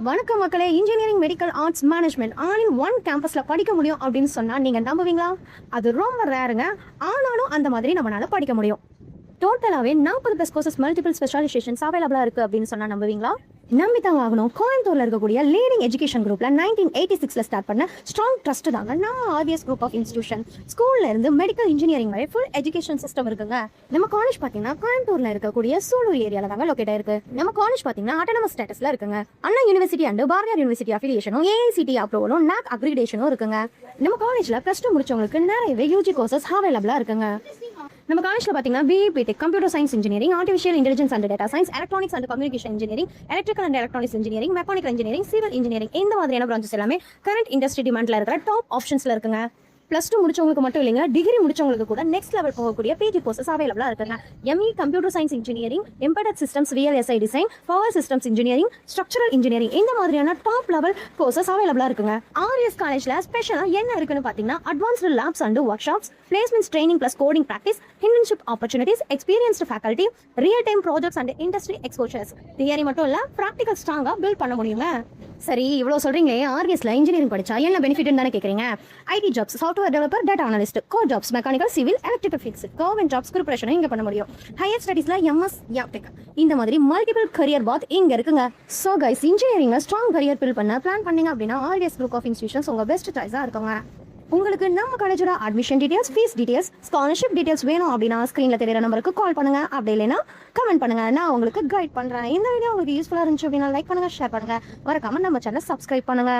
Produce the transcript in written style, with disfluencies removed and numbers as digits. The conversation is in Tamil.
வணக்கம் மக்களே. Engineering, medical, arts, management all in one கேம்பஸ்ல படிக்க முடியும் அப்படின்னு சொன்னா நீங்க நம்புவீங்களா? அது ரொம்ப ரேருங்க. ஆனாலும் அந்த மாதிரி நம்மளால படிக்க முடியும். டோட்டலாவே 40+ கோர்சஸ் மல்டிபிள் ஸ்பெஷலைசேஷன்ஸ் அவைலபிளா இருக்கு அப்படின்னு சொன்னா நம்புவீங்களா? நம்பித்தான் ஆகணும். கோயம்புத்தூர்ல இருக்கக்கூடிய லீடிங் எஜுகேஷன் குரூப்ல 1986ல ஸ்டார்ட் பண்ண ஸ்ட்ராங் ட்ரஸ்ட் தாங்க நம்ம ஆர்விஎஸ் குரூப் ஆஃப் இன்ஸ்டிடியூஷன். ஸ்கூல்ல இருந்து மெடிக்கல் இன்ஜினியரிங் வரை ஃபுல் எஜுகேஷன் சிஸ்டம் இருக்குங்க. நம்ம காலேஜ் பாத்தீங்கன்னா கோயம்புத்தூர்ல இருக்கக்கூடிய சூலூர் ஏரியால தாங்க லொகேட் ஆயிருக்கு. நம்ம காலேஜ் பாத்தீங்கன்னா ஆட்டோனமஸ் ஸ்டேட்டஸ்ல இருக்குங்க. Anna university and Bharathiar university அஃபிலியேஷனும் ஏஐசிடி அப்ரூவலும் NAC அக்ரிடேஷனும் இருக்குங்க. நம்ம காலேஜ்ல +2 முடிச்சவங்களுக்கு நிறையவே யூஜி கோர்சஸ் அவைலபிளா இருக்குங்க. நம்ம காலேஜ்ல பாத்தீங்கன்னா BE BTech computer science engineering, artificial intelligence and data science, electronics and communication engineering, electrical and electronics engineering, mechanical engineering, civil engineering இந்த மாதிரியான பிரான்ச்சஸ் எல்லாமே கரண்ட் இண்டஸ்ட்ரி டிமாண்ட்ல இருக்கிற டாப் ஆப்ஷன்ஸ்ல இருக்குங்க. +2 முடிச்சவங்களுக்கு மட்டும் இல்லைங்க, டிகிரி முடிச்சவங்களுக்கு கூட நெக்ஸ்ட் லெவல் போகக்கூடிய பிஜி கோர்சஸ் அவைலபிளா இருக்குங்க. ME computer science engineering, embedded systems, VLSI design, power systems engineering, structural engineering இந்த மாதிரியான டாப் லெவல் கோர்சஸ் அவைலபிளா இருக்குங்க. ஆர்எஸ் காலேஜ்ல ஸ்பெஷலா என்ன இருக்குன்னு பாத்தீங்கன்னா advanced labs and work shops, placements training + coding practice, internship opportunities, experienced faculty, real time projects and industry exposures. Theory மட்டும் இல்ல, ப்ராக்டிகல் ஸ்ட்ராங்கா பில்ட் பண்ண முடியுங்க. சரி, இவ்வளோ சொல்றீங்களே, ஆர்எஸ்ல இன்ஜினியரிங் படிச்சா என்ன பெனிஃபிட்னு தானே கேட்குறீங்க? IT jobs, software developer, data analyst, core jobs, mechanical, civil, electrical fields, government jobs ப்ரிப்பரேஷனும் இங்கே பண்ண முடியும். ஹையர் ஸ்டடீஸ்ல MS, MTech இந்த மாதிரி மல்டிபிள் கரியர் பாத் இங்க இருக்குங்க. ஸோ கைஸ், இன்ஜினியரிங்ல ஸ்ட்ராங் கரியர் பில்ட் பண்ண பிளான் பண்ணீங்க அப்படின்னா ஆர்எஸ் குரூப் ஆஃப் இன்ஸ்டிடியூஷன்ஸ் உங்க பெஸ்ட் சாய்ஸா இருக்குங்க. உங்களுக்கு நம்ம காலேஜோட admission details, fees details, scholarship details வேணும் அப்படின்னா ஸ்க்ரீன்ல தெரியுற நம்பருக்கு கால் பண்ணுங்க. அப்படி இல்லைன்னா கமெண்ட் பண்ணுங்க, நான் உங்களுக்கு கைட் பண்றேன். இந்த வீடியோ உங்களுக்கு யூஸ்ஃபுல்லா இருந்துச்சு அப்படின்னா லைக் பண்ணுங்க, ஷேர் பண்ணுங்க, மறக்காம நம்ம சேனலை சப்ஸ்கிரைப் பண்ணுங்க.